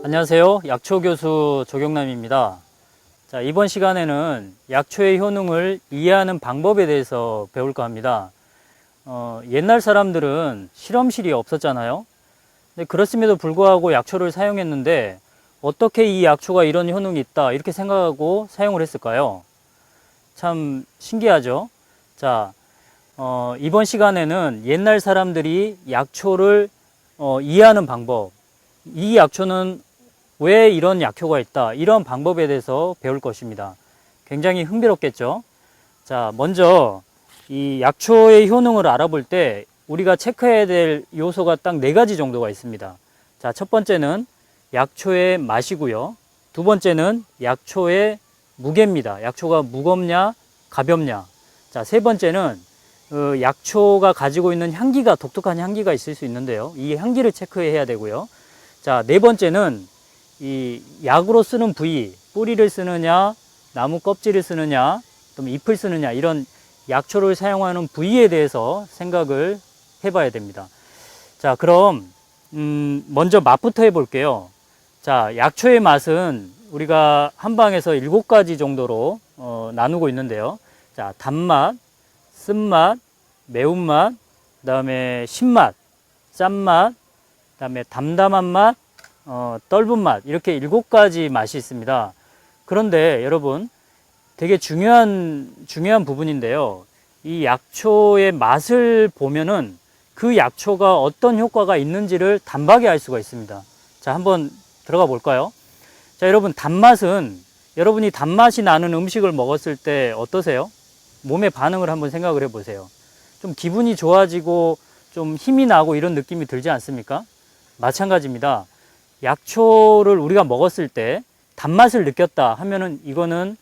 안녕하세요. 약초 교수 조경남입니다. 자, 이번 시간에는 약초의 효능을 이해하는 방법에 대해서 배울까 합니다. 옛날 사람들은 실험실이 없었잖아요. 근데 그렇음에도 불구하고 약초를 사용했는데 어떻게 이 약초가 이런 효능이 있다 이렇게 생각하고 사용을 했을까요? 참 신기하죠. 자, 이번 시간에는 옛날 사람들이 약초를 이해하는 방법, 이 약초는 왜 이런 약효가 있다, 이런 방법에 대해서 배울 것입니다. 굉장히 흥미롭겠죠. 자, 먼저 이 약초의 효능을 알아볼 때 우리가 체크해야 될 요소가 딱 4가지 정도가 있습니다. 자, 첫 번째는 약초의 맛이고요. 두 번째는 약초의 무게입니다. 약초가 무겁냐 가볍냐. 자, 세 번째는 약초가 가지고 있는 향기가, 독특한 향기가 있을 수 있는데요, 이 향기를 체크해야 되고요. 자, 네 번째는 이 약으로 쓰는 부위, 뿌리를 쓰느냐, 나무 껍질을 쓰느냐, 또 잎을 쓰느냐, 이런 약초를 사용하는 부위에 대해서 생각을 해봐야 됩니다. 자, 그럼 먼저 맛부터 해볼게요. 자, 약초의 맛은 우리가 한방에서 7가지 정도로 나누고 있는데요. 자, 단맛, 쓴맛, 매운맛, 그 다음에 신맛, 짠맛, 그 다음에 담담한 맛, 떫은 맛, 이렇게 7가지 맛이 있습니다. 그런데 여러분, 되게 중요한 부분인데요. 이 약초의 맛을 보면은 그 약초가 어떤 효과가 있는지를 단박에 알 수가 있습니다. 자, 한번 들어가 볼까요? 자, 여러분, 단맛은, 여러분이 단맛이 나는 음식을 먹었을 때 어떠세요? 몸의 반응을 한번 생각을 해 보세요. 좀 기분이 좋아지고 좀 힘이 나고 이런 느낌이 들지 않습니까? 마찬가지입니다. 약초를 우리가 먹었을 때 단맛을 느꼈다 하면은 이거는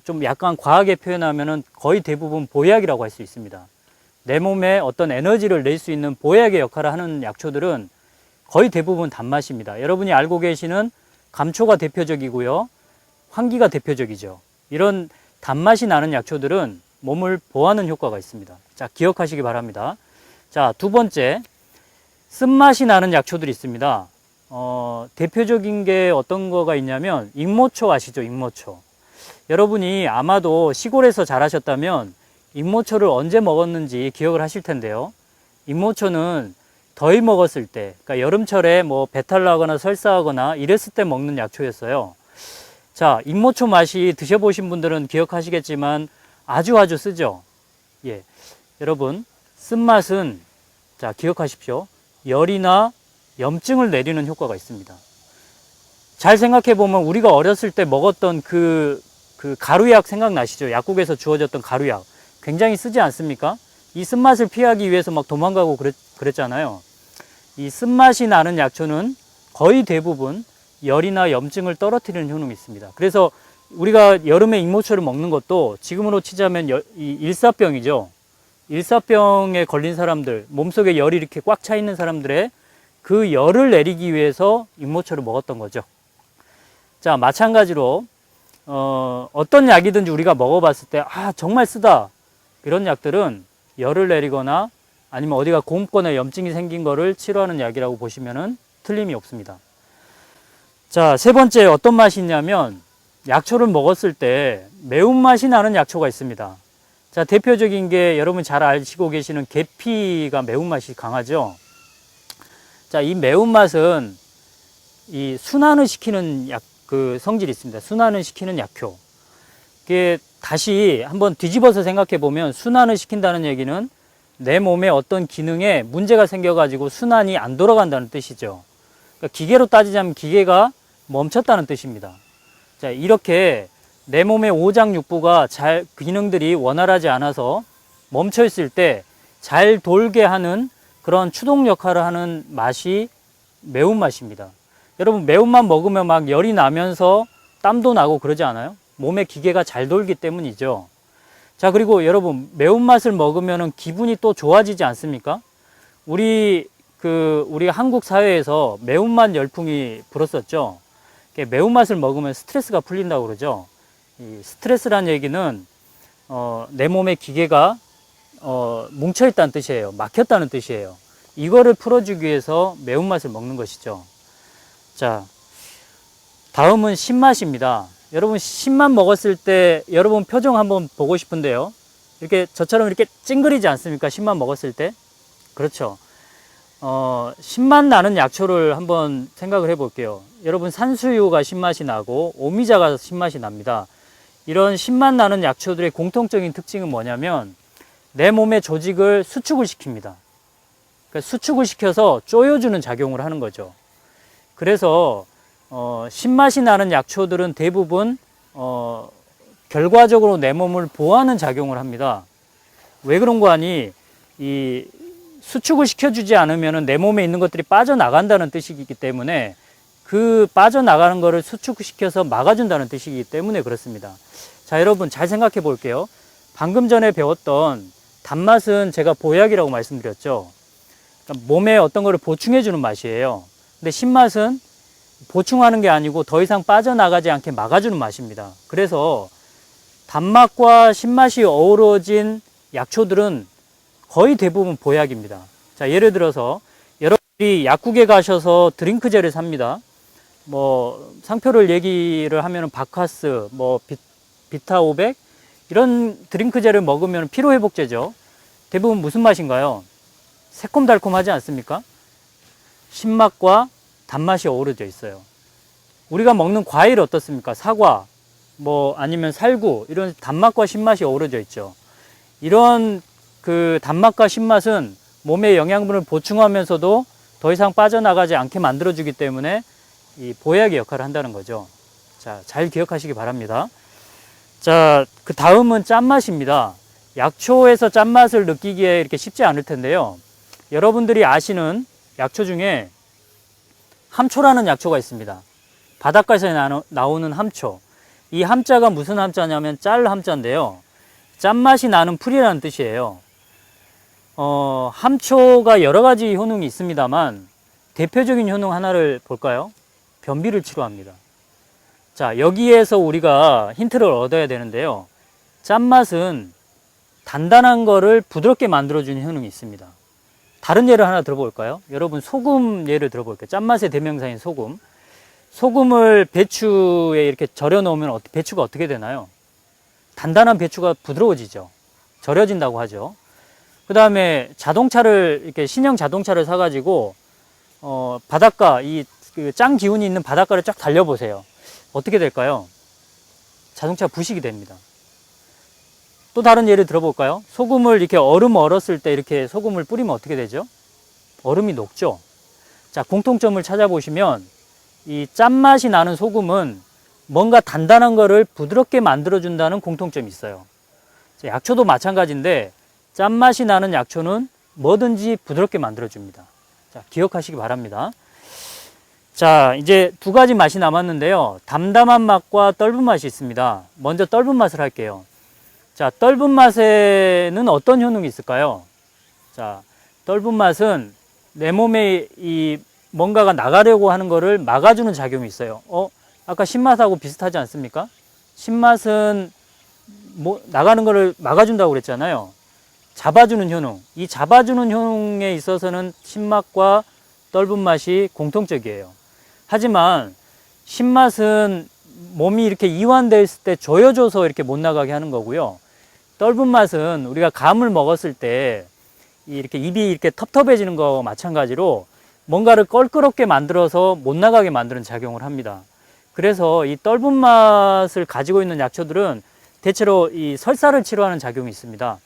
좀 약간 과하게 표현하면은 거의 대부분 보약이라고 할 수 있습니다. 내 몸에 어떤 에너지를 낼 수 있는 보약의 역할을 하는 약초들은 거의 대부분 단맛입니다. 여러분이 알고 계시는 감초가 대표적이고요, 황기가 대표적이죠. 이런 단맛이 나는 약초들은 몸을 보호하는 효과가 있습니다. 자, 기억하시기 바랍니다. 자, 두 번째, 쓴맛이 나는 약초들이 있습니다. 대표적인 게 어떤 거가 있냐면 익모초 아시죠? 익모초. 여러분이 아마도 시골에서 자라셨다면 익모초를 언제 먹었는지 기억을 하실 텐데요. 익모초는 더위 먹었을 때, 그러니까 여름철에 뭐 배탈 나거나 설사하거나 이랬을 때 먹는 약초였어요. 자, 익모초 맛이 드셔보신 분들은 기억하시겠지만 아주 쓰죠. 예, 여러분, 쓴맛은, 자, 기억하십시오. 열이나 염증을 내리는 효과가 있습니다. 잘 생각해 보면 우리가 어렸을 때 먹었던 그 가루약 생각나시죠? 약국에서 주어졌던 가루약. 굉장히 쓰지 않습니까? 이 쓴맛을 피하기 위해서 막 도망가고 그랬잖아요. 이 쓴맛이 나는 약초는 거의 대부분 열이나 염증을 떨어뜨리는 효능이 있습니다. 그래서 우리가 여름에 익모초를 먹는 것도 지금으로 치자면 이 일사병이죠. 일사병에 걸린 사람들, 몸속에 열이 이렇게 꽉 차 있는 사람들의 그 열을 내리기 위해서 익모초를 먹었던 거죠. 자, 마찬가지로 어떤 약이든지 우리가 먹어봤을 때 정말 쓰다, 이런 약들은 열을 내리거나 아니면 어디가 곰거나 염증이 생긴 거를 치료하는 약이라고 보시면은 틀림이 없습니다. 자, 세 번째, 어떤 맛이 있냐면 약초를 먹었을 때 매운맛이 나는 약초가 있습니다. 자, 대표적인 게 여러분 잘 아시고 계시는 계피가 매운맛이 강하죠. 자, 이 매운맛은 이 순환을 시키는 성질이 있습니다. 순환을 시키는 약효. 이게 다시 한번 뒤집어서 생각해 보면, 순환을 시킨다는 얘기는 내 몸에 어떤 기능에 문제가 생겨가지고 순환이 안 돌아간다는 뜻이죠. 그러니까 기계로 따지자면 기계가 멈췄다는 뜻입니다. 자, 이렇게 내 몸의 오장육부가 기능들이 원활하지 않아서 멈춰 있을 때 잘 돌게 하는 그런 추동 역할을 하는 맛이 매운맛입니다. 여러분, 매운맛 먹으면 막 열이 나면서 땀도 나고 그러지 않아요? 몸의 기계가 잘 돌기 때문이죠. 자, 그리고 여러분, 매운맛을 먹으면 기분이 또 좋아지지 않습니까? 우리 한국 사회에서 매운맛 열풍이 불었었죠. 매운맛을 먹으면 스트레스가 풀린다고 그러죠. 이 스트레스란 얘기는 내 몸의 기계가 뭉쳐있다는 뜻이에요. 막혔다는 뜻이에요. 이거를 풀어주기 위해서 매운맛을 먹는 것이죠. 자, 다음은 신맛입니다. 여러분 신맛 먹었을 때 여러분 표정 한번 보고 싶은데요. 이렇게 저처럼 이렇게 찡그리지 않습니까? 신맛 먹었을 때. 그렇죠. 신맛 나는 약초를 한번 생각을 해 볼게요. 여러분 산수유가 신맛이 나고 오미자가 신맛이 납니다. 이런 신맛 나는 약초들의 공통적인 특징은 뭐냐면 내 몸의 조직을 수축을 시킵니다. 그러니까 수축을 시켜서 조여주는 작용을 하는 거죠. 그래서 신맛이 나는 약초들은 대부분 결과적으로 내 몸을 보호하는 작용을 합니다. 왜 그런 거 아니? 이 수축을 시켜주지 않으면 내 몸에 있는 것들이 빠져나간다는 뜻이기 때문에 그 빠져나가는 것을 수축시켜서 막아준다는 뜻이기 때문에 그렇습니다. 자, 여러분 잘 생각해 볼게요. 방금 전에 배웠던 단맛은 제가 보약이라고 말씀드렸죠. 그러니까 몸에 어떤 것을 보충해주는 맛이에요. 근데 신맛은 보충하는 게 아니고 더 이상 빠져나가지 않게 막아주는 맛입니다. 그래서 단맛과 신맛이 어우러진 약초들은 거의 대부분 보약입니다. 자, 예를 들어서 여러분이 약국에 가셔서 드링크젤을 삽니다. 뭐 상표를 얘기를 하면 바카스, 뭐 비타 500 이런 드링크젤을 먹으면 피로회복제죠. 대부분 무슨 맛인가요? 새콤달콤하지 않습니까? 신맛과 단맛이 어우러져 있어요. 우리가 먹는 과일 어떻습니까? 사과, 뭐 아니면 살구 이런 단맛과 신맛이 어우러져 있죠. 이런 그 단맛과 신맛은 몸에 영양분을 보충하면서도 더 이상 빠져나가지 않게 만들어주기 때문에 이 보약의 역할을 한다는 거죠. 자, 잘 기억하시기 바랍니다. 자, 그 다음은 짠맛입니다. 약초에서 짠맛을 느끼기에 이렇게 쉽지 않을 텐데요. 여러분들이 아시는 약초 중에 함초라는 약초가 있습니다. 바닷가에서 나오는 함초. 이 함자가 무슨 함자냐면 짤 함자인데요. 짠맛이 나는 풀이라는 뜻이에요. 함초가 여러 가지 효능이 있습니다만 대표적인 효능 하나를 볼까요? 변비를 치료합니다. 자, 여기에서 우리가 힌트를 얻어야 되는데요. 짠맛은 단단한 거를 부드럽게 만들어주는 효능이 있습니다. 다른 예를 하나 들어볼까요? 여러분 소금 예를 들어볼게요. 짠맛의 대명사인 소금. 소금을 배추에 이렇게 절여 놓으면 배추가 어떻게 되나요? 단단한 배추가 부드러워지죠. 절여진다고 하죠. 그 다음에 자동차를 이렇게 신형 자동차를 사가지고 바닷가 그 짱 기운이 있는 바닷가를 쫙 달려보세요. 어떻게 될까요? 자동차 부식이 됩니다. 또 다른 예를 들어볼까요? 소금을 이렇게 얼음 얼었을 때 이렇게 소금을 뿌리면 어떻게 되죠? 얼음이 녹죠. 자, 공통점을 찾아보시면 이 짠맛이 나는 소금은 뭔가 단단한 거를 부드럽게 만들어준다는 공통점이 있어요. 자, 약초도 마찬가지인데 짠맛이 나는 약초는 뭐든지 부드럽게 만들어줍니다. 자, 기억하시기 바랍니다. 자, 이제 두 가지 맛이 남았는데요. 담담한 맛과 떫은 맛이 있습니다. 먼저 떫은 맛을 할게요. 자, 떫은 맛에는 어떤 효능이 있을까요? 자, 떫은 맛은 내 몸에 이 뭔가가 나가려고 하는 거를 막아주는 작용이 있어요. 아까 신맛하고 비슷하지 않습니까? 신맛은 뭐 나가는 거를 막아준다고 그랬잖아요. 잡아주는 효능. 이 잡아주는 효능에 있어서는 신맛과 떫은 맛이 공통적이에요. 하지만 신맛은 몸이 이렇게 이완되어 있을 때 조여줘서 이렇게 못 나가게 하는 거고요. 떫은 맛은 우리가 감을 먹었을 때 이렇게 입이 이렇게 텁텁해지는 거와 마찬가지로 뭔가를 껄끄럽게 만들어서 못 나가게 만드는 작용을 합니다. 그래서 이 떫은 맛을 가지고 있는 약초들은 대체로 이 설사를 치료하는 작용이 있습니다.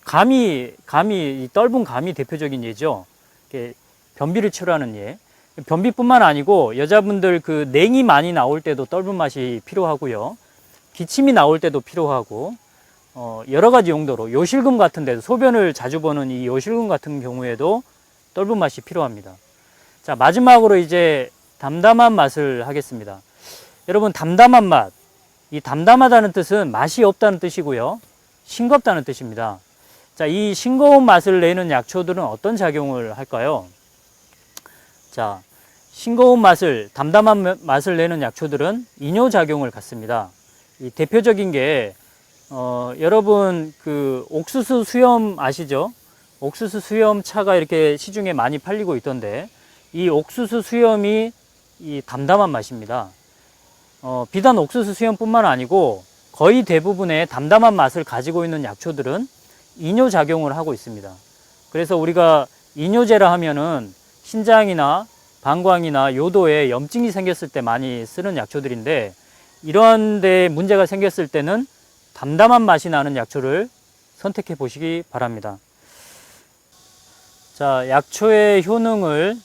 감이 이 떫은 감이 대표적인 예죠. 변비를 치료하는 예. 변비뿐만 아니고 여자분들 그 냉이 많이 나올 때도 떫은 맛이 필요하고요. 기침이 나올 때도 필요하고 여러 가지 용도로 요실금 같은 데도 소변을 자주 보는 이 요실금 같은 경우에도 떫은 맛이 필요합니다. 자, 마지막으로 이제 담담한 맛을 하겠습니다. 여러분 담담한 맛, 이 담담하다는 뜻은 맛이 없다는 뜻이고요. 싱겁다는 뜻입니다. 자, 이 싱거운 맛을 내는 약초들은 어떤 작용을 할까요? 자, 싱거운 맛을, 담담한 맛을 내는 약초들은 이뇨작용을 갖습니다. 이 대표적인 게, 여러분, 그, 옥수수 수염 아시죠? 옥수수 수염 차가 이렇게 시중에 많이 팔리고 있던데, 이 옥수수 수염이 이 담담한 맛입니다. 비단 옥수수 수염뿐만 아니고 거의 대부분의 담담한 맛을 가지고 있는 약초들은 이뇨작용을 하고 있습니다. 그래서 우리가 이뇨제라 하면은 신장이나 방광이나 요도에 염증이 생겼을 때 많이 쓰는 약초들인데, 이러한 데 문제가 생겼을 때는 담담한 맛이 나는 약초를 선택해 보시기 바랍니다. 자, 약초의 효능을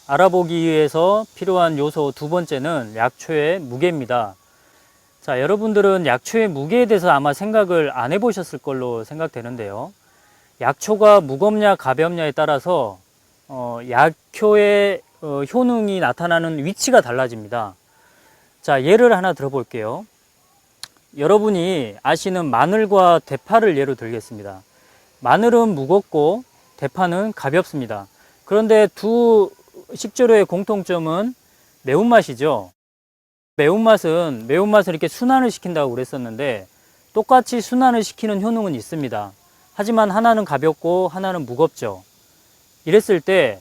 알아보기 위해서 필요한 요소 두 번째는 약초의 무게입니다. 자, 여러분들은 약초의 무게에 대해서 아마 생각을 안 해보셨을 걸로 생각되는데요. 약초가 무겁냐 가볍냐에 따라서 약효의 효능이 나타나는 위치가 달라집니다. 자, 예를 하나 들어볼게요. 여러분이 아시는 마늘과 대파를 예로 들겠습니다. 마늘은 무겁고 대파는 가볍습니다. 그런데 두 식재료의 공통점은 매운맛이죠. 매운맛은 이렇게 순환을 시킨다고 그랬었는데, 똑같이 순환을 시키는 효능은 있습니다. 하지만 하나는 가볍고 하나는 무겁죠. 이랬을 때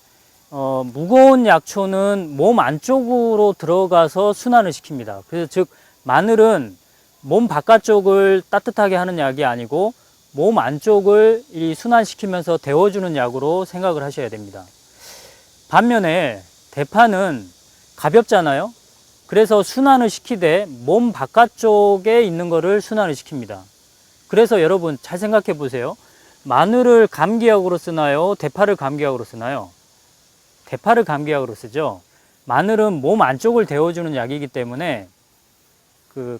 무거운 약초는 몸 안쪽으로 들어가서 순환을 시킵니다. 그래서 즉 마늘은 몸 바깥쪽을 따뜻하게 하는 약이 아니고 몸 안쪽을 순환시키면서 데워주는 약으로 생각을 하셔야 됩니다. 반면에 대파는 가볍잖아요. 그래서 순환을 시키되 몸 바깥쪽에 있는 거를 순환을 시킵니다. 그래서 여러분 잘 생각해 보세요. 마늘을 감기약으로 쓰나요? 대파를 감기약으로 쓰나요? 대파를 감기약으로 쓰죠. 마늘은 몸 안쪽을 데워주는 약이기 때문에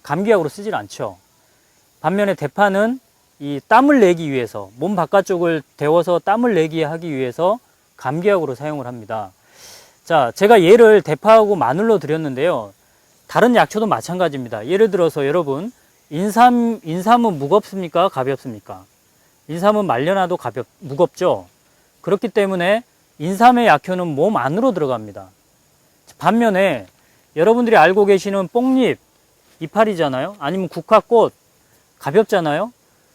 감기약으로 쓰질 않죠. 반면에 대파는 이 땀을 내기 위해서, 몸 바깥쪽을 데워서 땀을 내게 하기 위해서 감기약으로 사용을 합니다. 자, 제가 예를 대파하고 마늘로 드렸는데요. 다른 약초도 마찬가지입니다. 예를 들어서 여러분, 인삼은 무겁습니까? 가볍습니까? 인삼은 말려놔도 무겁죠. 그렇기 때문에 인삼의 약효는 몸 안으로 들어갑니다. 반면에 여러분들이 알고 계시는 뽕잎, 이파리잖아요. 아니면 국화꽃, 가볍잖아요.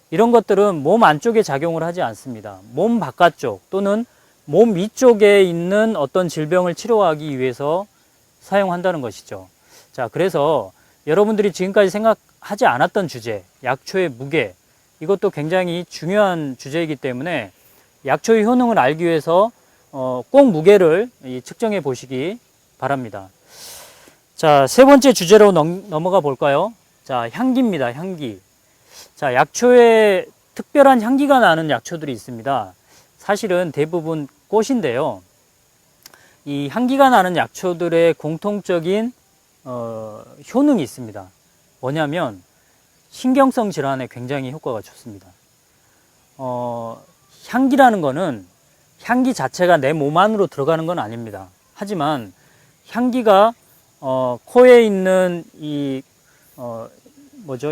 이런 것들은 몸 안쪽에 작용을 하지 않습니다. 몸 바깥쪽 또는 몸 위쪽에 있는 어떤 질병을 치료하기 위해서 사용한다는 것이죠. 자, 그래서 여러분들이 지금까지 생각하지 않았던 주제, 약초의 무게, 이것도 굉장히 중요한 주제이기 때문에 약초의 효능을 알기 위해서 꼭 무게를 측정해 보시기 바랍니다. 자, 세 번째 주제로 넘어가 볼까요? 자, 향기입니다. 향기. 자, 약초에 특별한 향기가 나는 약초들이 있습니다. 사실은 대부분 꽃인데요. 이 향기가 나는 약초들의 공통적인 효능이 있습니다. 뭐냐면 신경성 질환에 굉장히 효과가 좋습니다. 향기라는 거는 향기 자체가 내 몸 안으로 들어가는 건 아닙니다. 하지만 향기가 코에 있는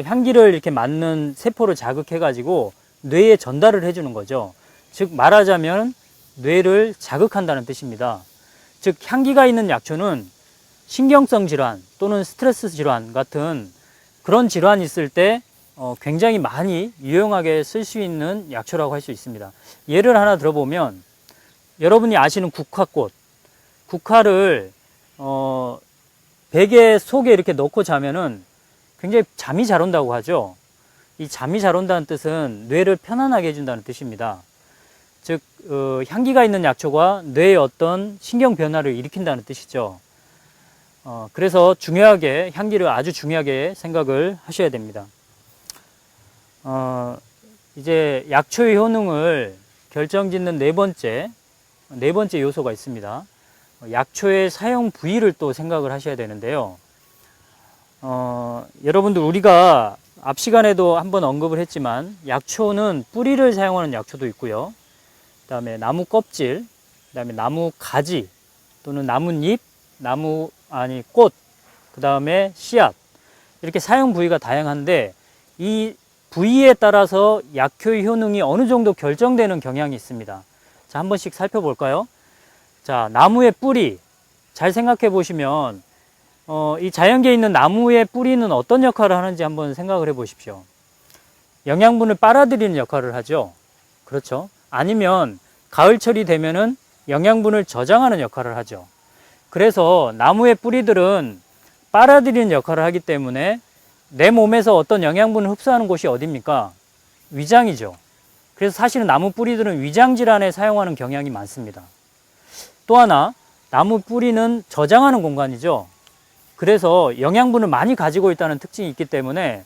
향기를 이렇게 맡는 세포를 자극해 가지고 뇌에 전달을 해주는 거죠. 즉 말하자면 뇌를 자극한다는 뜻입니다. 즉 향기가 있는 약초는 신경성 질환 또는 스트레스 질환 같은 그런 질환이 있을 때 굉장히 많이 유용하게 쓸 수 있는 약초라고 할 수 있습니다. 예를 하나 들어보면 여러분이 아시는 국화꽃, 국화를 베개 속에 이렇게 넣고 자면은 굉장히 잠이 잘 온다고 하죠. 이 잠이 잘 온다는 뜻은 뇌를 편안하게 해준다는 뜻입니다. 즉 향기가 있는 약초가 뇌에 어떤 신경 변화를 일으킨다는 뜻이죠. 그래서 중요하게 향기를 아주 중요하게 생각을 하셔야 됩니다. 이제 약초의 효능을 결정짓는 네 번째 요소가 있습니다. 약초의 사용 부위를 또 생각을 하셔야 되는데요. 여러분들 우리가 앞 시간에도 한번 언급을 했지만 약초는 뿌리를 사용하는 약초도 있고요. 그 다음에 나무 껍질, 그 다음에 나무 가지 또는 나뭇잎, 꽃, 그 다음에 씨앗, 이렇게 사용 부위가 다양한데 이 부위에 따라서 약효의 효능이 어느 정도 결정되는 경향이 있습니다. 자, 한 번씩 살펴볼까요? 자, 나무의 뿌리 잘 생각해 보시면 이 자연계에 있는 나무의 뿌리는 어떤 역할을 하는지 한번 생각을 해 보십시오. 영양분을 빨아들이는 역할을 하죠. 그렇죠? 아니면 가을철이 되면은 영양분을 저장하는 역할을 하죠. 그래서 나무의 뿌리들은 빨아들이는 역할을 하기 때문에 내 몸에서 어떤 영양분을 흡수하는 곳이 어디입니까? 위장이죠. 그래서 사실은 나무 뿌리들은 위장 질환에 사용하는 경향이 많습니다. 또 하나, 나무 뿌리는 저장하는 공간이죠. 그래서 영양분을 많이 가지고 있다는 특징이 있기 때문에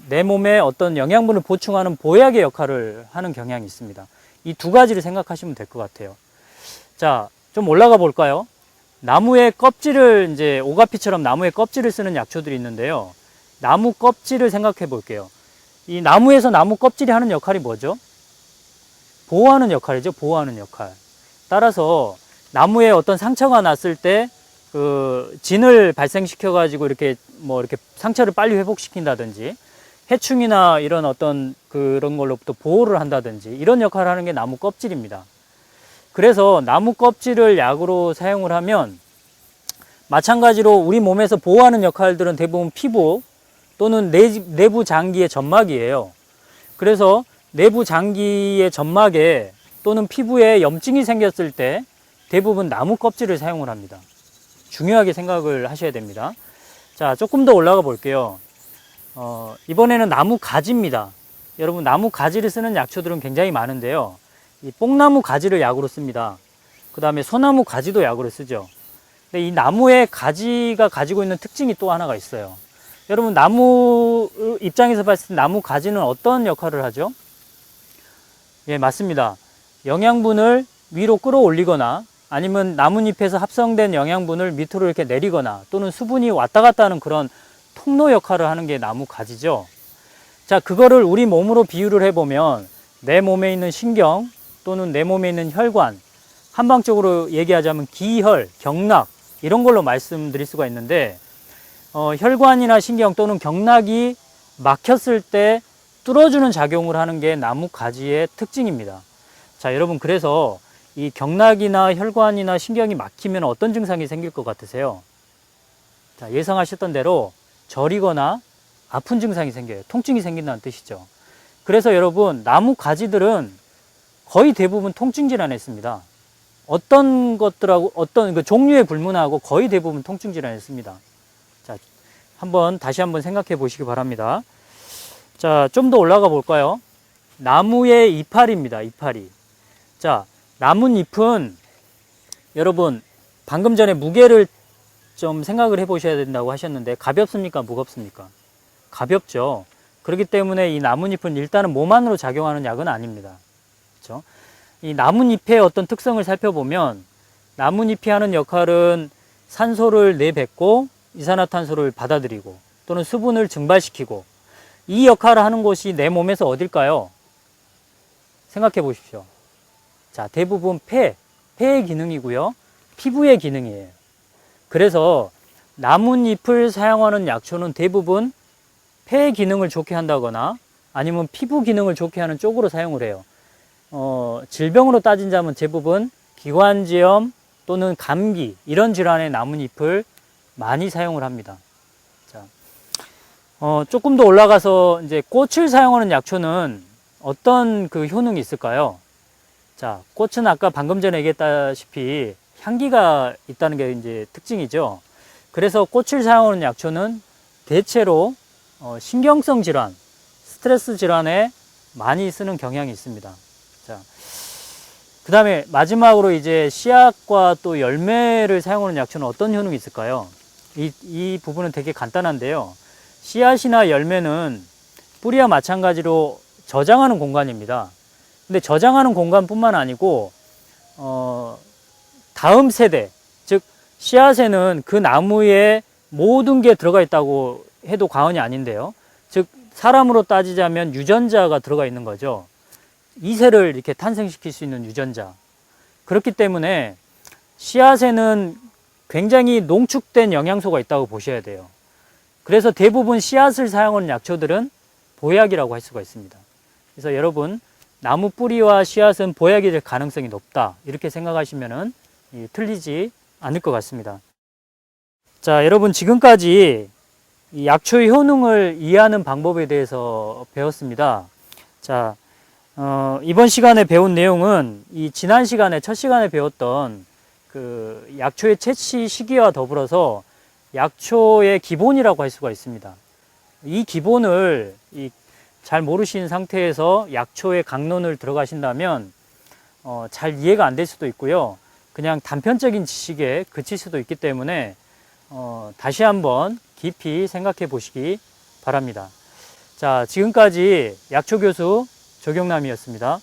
내 몸에 어떤 영양분을 보충하는 보약의 역할을 하는 경향이 있습니다. 이 두 가지를 생각하시면 될 것 같아요. 자, 좀 올라가 볼까요? 나무의 껍질을 이제 오가피처럼 나무의 껍질을 쓰는 약초들이 있는데요. 나무 껍질을 생각해 볼게요. 이 나무에서 나무 껍질이 하는 역할이 뭐죠? 보호하는 역할이죠. 보호하는 역할. 따라서 나무에 어떤 상처가 났을 때 그 진을 발생시켜 가지고 이렇게 상처를 빨리 회복시킨다든지 해충이나 이런 어떤 그런 걸로부터 보호를 한다든지 이런 역할을 하는 게 나무 껍질입니다. 그래서 나무 껍질을 약으로 사용을 하면 마찬가지로 우리 몸에서 보호하는 역할들은 대부분 피부 또는 내부 장기의 점막이에요. 그래서 내부 장기의 점막에 또는 피부에 염증이 생겼을 때 대부분 나무 껍질을 사용을 합니다. 중요하게 생각을 하셔야 됩니다. 자, 조금 더 올라가 볼게요. 이번에는 나무 가지입니다. 여러분, 나무 가지를 쓰는 약초들은 굉장히 많은데요. 이 뽕나무 가지를 약으로 씁니다. 그 다음에 소나무 가지도 약으로 쓰죠. 근데 이 나무의 가지가 가지고 있는 특징이 또 하나가 있어요. 여러분, 나무 입장에서 봤을 때 나무 가지는 어떤 역할을 하죠? 예, 맞습니다. 영양분을 위로 끌어올리거나 아니면 나뭇잎에서 합성된 영양분을 밑으로 이렇게 내리거나 또는 수분이 왔다 갔다 하는 그런 통로 역할을 하는 게 나무 가지죠. 자, 그거를 우리 몸으로 비유를 해보면 내 몸에 있는 신경 또는 내 몸에 있는 혈관, 한방적으로 얘기하자면 기혈, 경락 이런 걸로 말씀드릴 수가 있는데 혈관이나 신경 또는 경락이 막혔을 때 뚫어주는 작용을 하는 게 나무 가지의 특징입니다. 자, 여러분, 그래서 이 경락이나 혈관이나 신경이 막히면 어떤 증상이 생길 것 같으세요? 자, 예상하셨던 대로 저리거나 아픈 증상이 생겨요. 통증이 생긴다는 뜻이죠. 그래서 여러분, 나무 가지들은 거의 대부분 통증 질환에 있습니다. 어떤 것들하고 어떤 그 종류에 불문하고 거의 대부분 통증 질환에 있습니다. 자, 다시 한번 생각해 보시기 바랍니다. 자, 좀 더 올라가 볼까요? 나무의 이파리입니다. 이파리. 자, 나뭇잎은 여러분 방금 전에 무게를 좀 생각을 해 보셔야 된다고 하셨는데 가볍습니까? 무겁습니까? 가볍죠. 그렇기 때문에 이 나뭇잎은 일단은 몸 안으로 작용하는 약은 아닙니다. 그렇죠? 이 나뭇잎의 어떤 특성을 살펴보면 나뭇잎이 하는 역할은 산소를 내뱉고 이산화탄소를 받아들이고 또는 수분을 증발시키고 이 역할을 하는 곳이 내 몸에서 어딜까요? 생각해 보십시오. 자, 대부분 폐의 기능이고요. 피부의 기능이에요. 그래서 나뭇잎을 사용하는 약초는 대부분 폐의 기능을 좋게 한다거나 아니면 피부 기능을 좋게 하는 쪽으로 사용을 해요. 질병으로 따진다면 대부분 기관지염 또는 감기 이런 질환의 나뭇잎을 많이 사용을 합니다. 자, 조금 더 올라가서 이제 꽃을 사용하는 약초는 어떤 그 효능이 있을까요? 자, 꽃은 아까 방금 전에 얘기했다시피 향기가 있다는 게 이제 특징이죠. 그래서 꽃을 사용하는 약초는 대체로 신경성 질환, 스트레스 질환에 많이 쓰는 경향이 있습니다. 자, 그 다음에 마지막으로 이제 씨앗과 또 열매를 사용하는 약초는 어떤 효능이 있을까요? 이 부분은 되게 간단한데요. 씨앗이나 열매는 뿌리와 마찬가지로 저장하는 공간입니다. 근데 저장하는 공간뿐만 아니고 다음 세대, 즉 씨앗에는 그 나무에 모든 게 들어가 있다고 해도 과언이 아닌데요. 즉 사람으로 따지자면 유전자가 들어가 있는 거죠. 2세를 이렇게 탄생시킬 수 있는 유전자. 그렇기 때문에 씨앗에는 굉장히 농축된 영양소가 있다고 보셔야 돼요. 그래서 대부분 씨앗을 사용하는 약초들은 보약이라고 할 수가 있습니다. 그래서 여러분, 나무 뿌리와 씨앗은 보약이 될 가능성이 높다. 이렇게 생각하시면 틀리지 않을 것 같습니다. 자, 여러분, 지금까지 이 약초의 효능을 이해하는 방법에 대해서 배웠습니다. 자, 이번 시간에 배운 내용은 이 지난 시간에 첫 시간에 배웠던 그 약초의 채취 시기와 더불어서 약초의 기본이라고 할 수가 있습니다. 이 기본을 잘 모르신 상태에서 약초의 강론을 들어가신다면 잘 이해가 안 될 수도 있고요. 그냥 단편적인 지식에 그칠 수도 있기 때문에 다시 한번 깊이 생각해 보시기 바랍니다. 자, 지금까지 약초교수 조경남이었습니다.